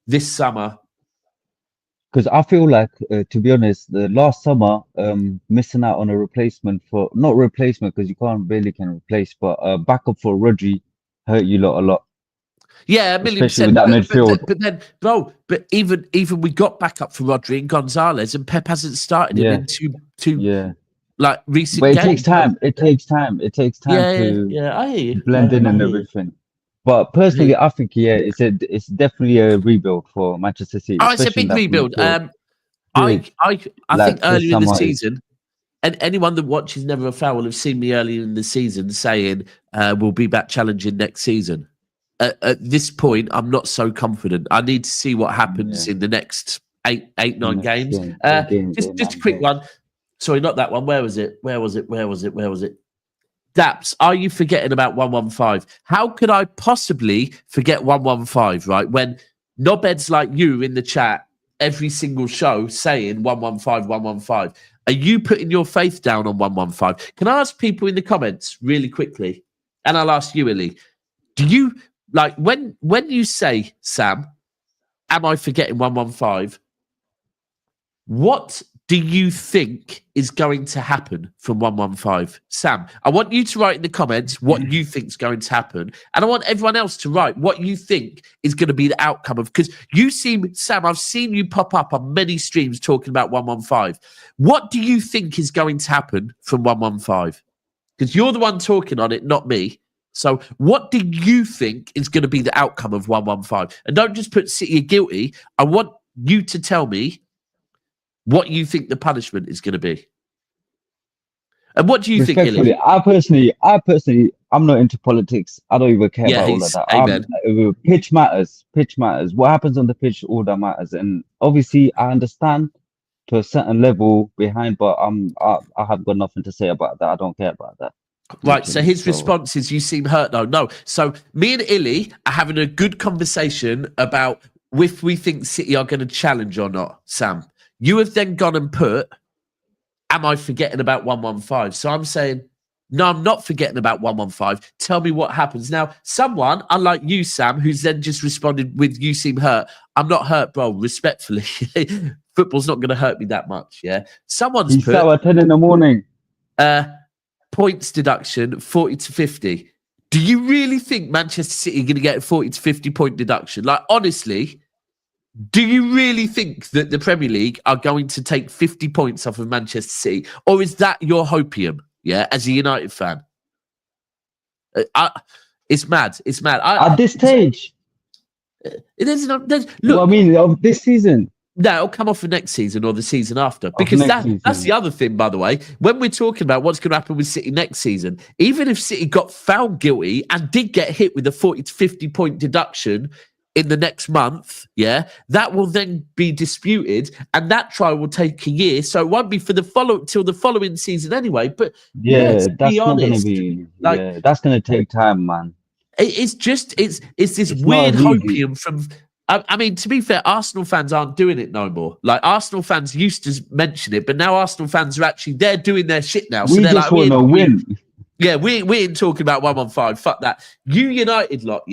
this summer. Because I feel like, to be honest, the last summer, missing out on a replacement not replacement because you can replace, but backup for Rodri hurt you lot a lot. Yeah, 1,000,000%. Especially with that midfield. But then, bro, even we got back up for Rodri and Gonzalez, and Pep hasn't started him in two like recent games. But it takes time. It takes time. It takes time to I hear you. blend in and everything. But personally, I think it's definitely a rebuild for Manchester City. Oh, it's a big rebuild. I think earlier in the season, and anyone that watches Never a Foul will have seen me earlier in the season saying we'll be back challenging next season. At this point, I'm not so confident. I need to see what happens in the next 9 games. Just a quick one. Sorry, not that one. Where was it? Daps, are you forgetting about 115? How could I possibly forget 115, right? When knobheads like you in the chat every single show saying 115, 115. Are you putting your faith down on 115? Can I ask people in the comments really quickly? And I'll ask you, Illy. Do you, like, when you say, Sam, am I forgetting 115? What do you think is going to happen from 115? Sam, I want you to write in the comments what you think is going to happen. And I want everyone else to write what you think is going to be the outcome of, because you seem, Sam, I've seen you pop up on many streams talking about 115. What do you think is going to happen from 115? Because you're the one talking on it, not me. So what do you think is going to be the outcome of 115? And don't just put City guilty. I want you to tell me what you think the punishment is going to be. And what do you think, Illy? I personally, I'm not into politics. I don't even care about all of that. Pitch matters. Pitch matters. What happens on the pitch, all that matters. And obviously, I understand to a certain level behind, but I have got nothing to say about that. I don't care about that. Right, so his response is, you seem hurt though. No, so me and Illy are having a good conversation about if we think City are going to challenge or not, Sam. You have then gone and put, am I forgetting about 115? So I'm saying, no, I'm not forgetting about 115. Tell me what happens. Now, someone, unlike you, Sam, who's then just responded with, you seem hurt. I'm not hurt, bro, respectfully. Football's not going to hurt me that much, yeah? Someone's put... at 10 in the morning. Points deduction, 40 to 50. Do you really think Manchester City are going to get a 40 to 50 point deduction? Like, honestly... Do you really think that the Premier League are going to take 50 points off of Manchester City? Or is that your hopium, yeah, as a United fan? It's mad. It's mad. At this stage? It isn't. Look, well, I mean, of this season? No, it'll come off for next season or the season after. Because that's the other thing, by the way. When we're talking about what's going to happen with City next season, even if City got found guilty and did get hit with a 40 to 50 point deduction, in the next month, that will then be disputed, and that trial will take a year. So it won't be for till the following season anyway. But let's be That's not gonna honest, be. like Yeah, that's gonna take time, man. it's this It's not weird as easy. hopium from. I mean, to be fair, Arsenal fans aren't doing it no more. Like Arsenal fans used to mention it, but now Arsenal fans are actually they're doing their shit now. So We they're just like, want to win. we ain't talking about 115. Fuck that. You United lot,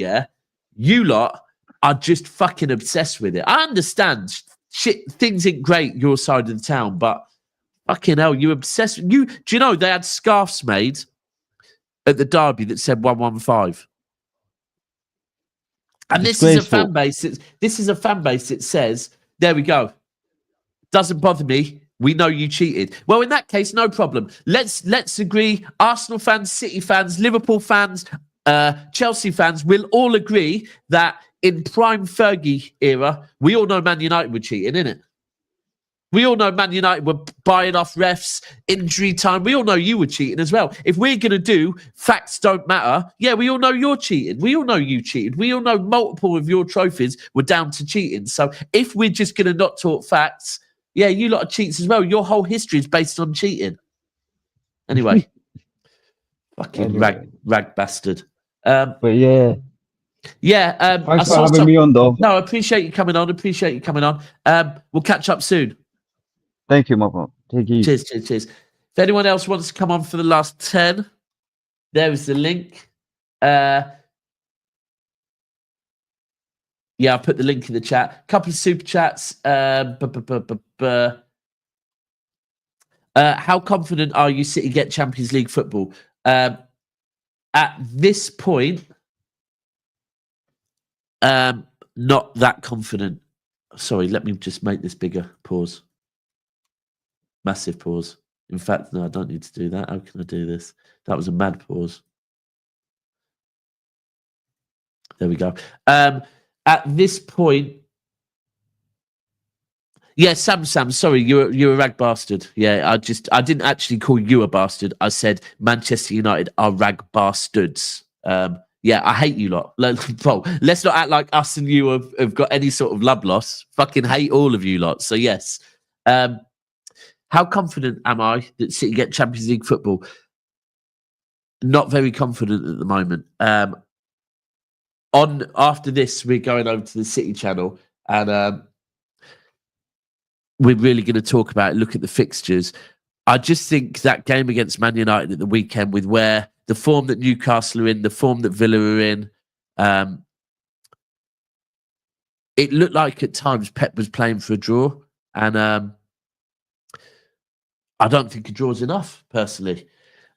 you lot are just fucking obsessed with it. I understand shit, things ain't great your side of the town, but fucking hell, you obsessed. Do you know they had scarves made at the derby that said 115? And this is a fan Disgraceful. base. This is a fan base that says, "There we go. Doesn't bother me. We know you cheated." Well, in that case, no problem. Let's agree. Arsenal fans, City fans, Liverpool fans, Chelsea fans will all agree that in prime Fergie era, we all know Man United were cheating, innit? We all know Man United were buying off refs, injury time. We all know you were cheating as well. If we're going to do facts don't matter, we all know you're cheating. We all know you cheated. We all know multiple of your trophies were down to cheating. So if we're just going to not talk facts, you lot are cheats as well. Your whole history is based on cheating. Anyway, fucking rag bastard. But thanks for having me on, though. No, I appreciate you coming on. We'll catch up soon. Thank you, my man. Take it easy. Cheers. If anyone else wants to come on for the last 10, there is the link. I put the link in the chat. Couple of super chats. How confident are you City get Champions League football? At this point, not that confident. Sorry, let me just make this bigger. Pause. Massive pause. In fact, no, I don't need to do that. How can I do this? That was a mad pause. There we go. At this point, Sam, sorry, you're a rag bastard. I didn't actually call you a bastard. I said Manchester United are rag bastards. I hate you lot. Bro, let's not act like us and you have got any sort of love loss. Fucking hate all of you lot. So yes. How confident am I that City get Champions League football? Not very confident at the moment. After this, we're going over to the City channel and we're really going to talk about it, look at the fixtures. I just think that game against Man United at the weekend, with where the form that Newcastle are in, the form that Villa are in, it looked like at times Pep was playing for a draw, and I don't think a draw is enough, personally.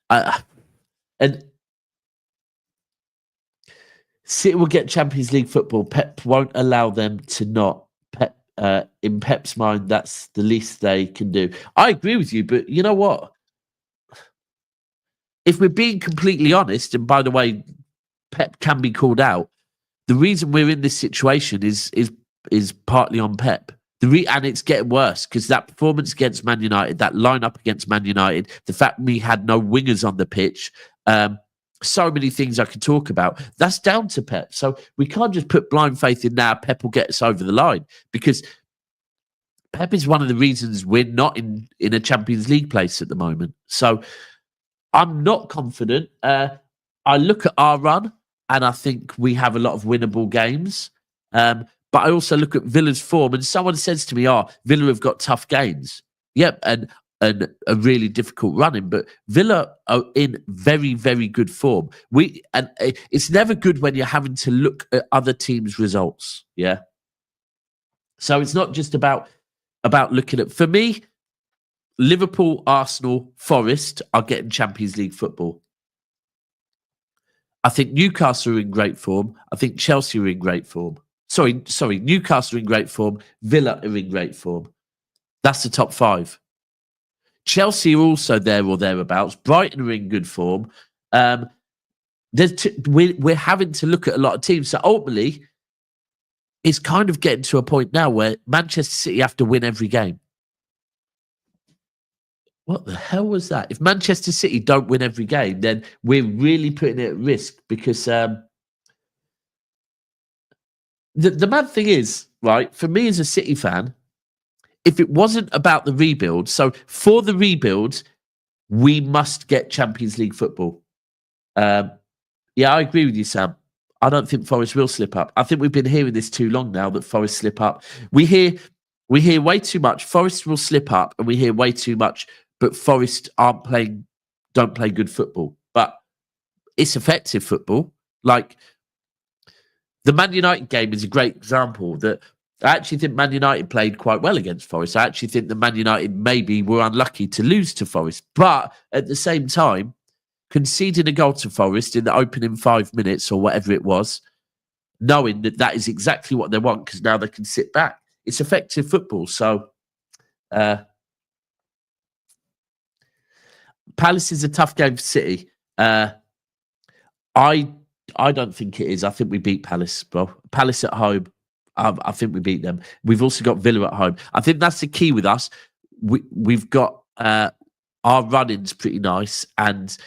And City will get Champions League football. Pep won't allow them to not. In Pep's mind, that's the least they can do. I agree with you, but you know what? If we're being completely honest, and by the way, Pep can be called out, the reason we're in this situation is partly on Pep. And it's getting worse because that performance against Man United, that lineup against Man United, the fact we had no wingers on the pitch, so many things I could talk about. That's down to Pep. So we can't just put blind faith in now Pep will get us over the line, because Pep is one of the reasons we're not in a Champions League place at the moment. So I'm not confident. I look at our run and I think we have a lot of winnable games. But I also look at Villa's form, and someone says to me, Villa have got tough games. Yep, and a really difficult running, but Villa are in very, very good form. It's never good when you're having to look at other teams' results. Yeah. So it's not just about looking at, for me, Liverpool, Arsenal, Forest are getting Champions League football. I think Newcastle are in great form. I think Chelsea are in great form. Sorry, Newcastle are in great form. Villa are in great form. That's the top 5. Chelsea are also there or thereabouts. Brighton are in good form. We're having to look at a lot of teams. So ultimately, it's kind of getting to a point now where Manchester City have to win every game. What the hell was that? If Manchester City don't win every game, then we're really putting it at risk, because the mad thing is, right, for me as a City fan, if it wasn't about the rebuild, so for the rebuild, we must get Champions League football. Yeah, I agree with you, Sam. I don't think Forest will slip up. I think we've been hearing this too long now that Forest slip up. We hear way too much. Forest will slip up, and we hear way too much. But Forest don't play good football. But it's effective football. Like the Man United game is a great example that I actually think Man United played quite well against Forest. I actually think that Man United maybe were unlucky to lose to Forest. But at the same time, conceding a goal to Forest in the opening 5 minutes or whatever it was, knowing that that is exactly what they want because now they can sit back. It's effective football. So Palace is a tough game for City. I don't think it is. I think we beat Palace, bro. Palace at home. I think we beat them. We've also got Villa at home. I think that's the key with us. We've got our run-ins pretty nice, and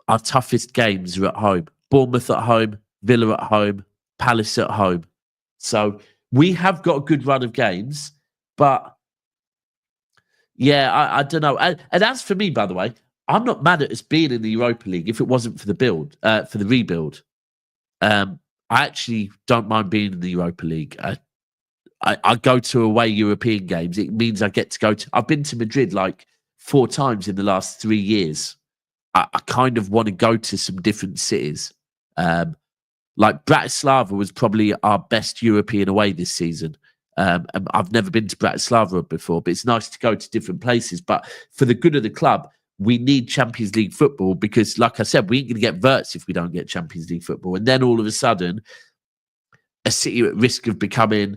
our toughest games are at home. Bournemouth at home, Villa at home, Palace at home. So we have got a good run of games, but yeah, I don't know. And as for me, by the way, I'm not mad at us being in the Europa League if it wasn't for the rebuild. I actually don't mind being in the Europa League. I go to away European games. It means I get to go to. I've been to Madrid like 4 times in the last 3 years. I kind of want to go to some different cities. Like Bratislava was probably our best European away this season. And I've never been to Bratislava before, but it's nice to go to different places. But for the good of the club, we need Champions League football because, like I said, we ain't going to get verts if we don't get Champions League football. And then all of a sudden, a City at risk of becoming...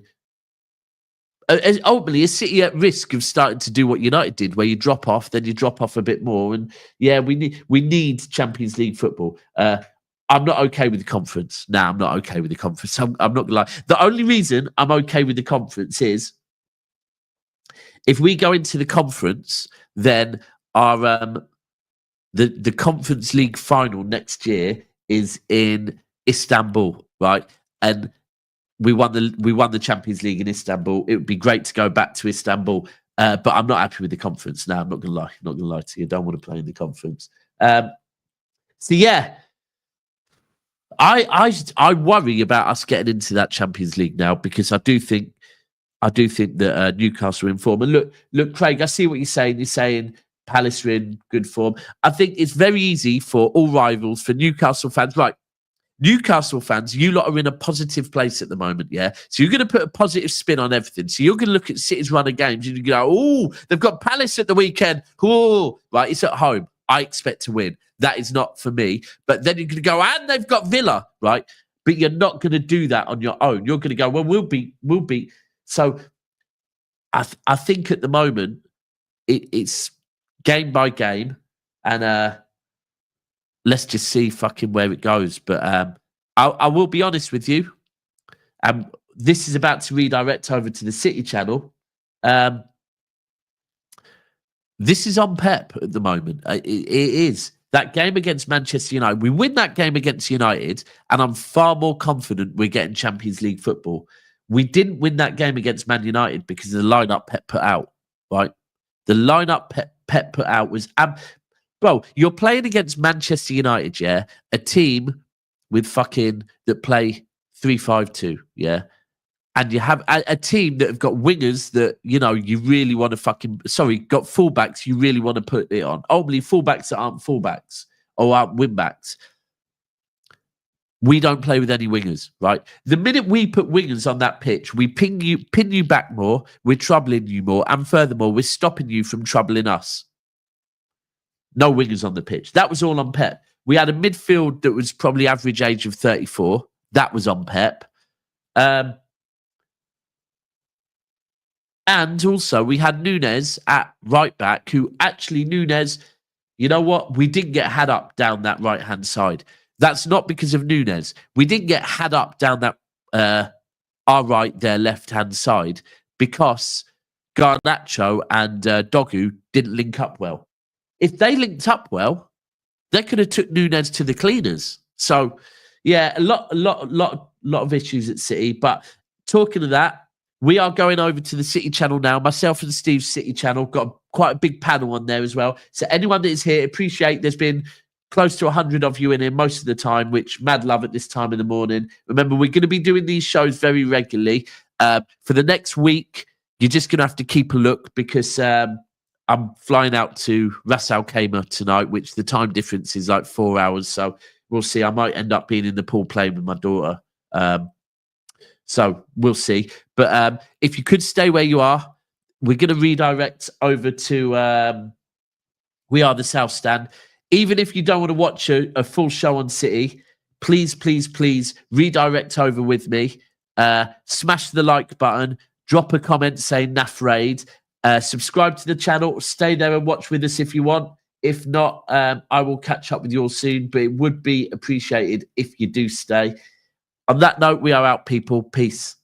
ultimately, a City at risk of starting to do what United did, where you drop off, then you drop off a bit more. And yeah, we need Champions League football. I'm not okay with the conference. No, I'm not okay with the conference. I'm not going to lie. The only reason I'm okay with the conference is if we go into the conference, then our the Conference League final next year is in Istanbul, right? And we won the Champions League in Istanbul. It would be great to go back to Istanbul, but I'm not happy with the conference. No, I'm not going to lie. Not going to lie to you. I don't want to play in the conference. So yeah, I worry about us getting into that Champions League now because I do think that Newcastle are in form. And look, Craig, I see what you're saying. You're saying Palace are in good form. I think it's very easy for all rivals, for Newcastle fans, right? Newcastle fans, you lot are in a positive place at the moment, yeah? So you're going to put a positive spin on everything. So you're going to look at City's run of games and you go, oh, they've got Palace at the weekend. Oh, right, it's at home. I expect to win. That is not for me. But then you're going to go, and they've got Villa, right? But you're not going to do that on your own. You're going to go, well, we'll beat. So I think at the moment, it's game by game. And let's just see fucking where it goes. But I will be honest with you. This is about to redirect over to the City channel. This is on Pep at the moment. It is. That game against Manchester United, we win that game against United, and I'm far more confident we're getting Champions League football. We didn't win that game against Man United because of the lineup Pep put out, right? The lineup Pep put out was... Bro, you're playing against Manchester United, yeah? A team with that play 3-5-2, yeah? And you have a team that have got wingers that, you really want to got fullbacks you really want to put it on. Ultimately, fullbacks that aren't fullbacks or aren't wingbacks. We don't play with any wingers, right? The minute we put wingers on that pitch, we pin you back more, we're troubling you more, and furthermore, we're stopping you from troubling us. No wingers on the pitch. That was all on Pep. We had a midfield that was probably average age of 34. That was on Pep. And also, we had Nunes at right back, who actually, Nunes, you know what? We didn't get had up down that right-hand side. That's not because of Nunes. We didn't get had up down that our right, their left-hand side, because Garnacho and Dogu didn't link up well. If they linked up well, they could have took Nunes to the cleaners. So, yeah, a lot lot of issues at City. But talking of that, we are going over to the City channel now. Myself and Steve's City channel got quite a big panel on there as well. So anyone that is here, appreciate there's been close to 100 of you in here most of the time, which mad love at this time in the morning. Remember, we're going to be doing these shows very regularly. For the next week, you're just going to have to keep a look because I'm flying out to Ras Al Khaimah tonight, which the time difference is like 4 hours. So we'll see. I might end up being in the pool playing with my daughter. So we'll see. But if you could stay where you are, we're going to redirect over to We Are the South Stand. Even if you don't want to watch a full show on City, please, please, please redirect over with me. Smash the like button. Drop a comment saying NAF Raid. Subscribe to the channel. Stay there and watch with us if you want. If not, I will catch up with you all soon. But it would be appreciated if you do stay. On that note, we are out, people. Peace.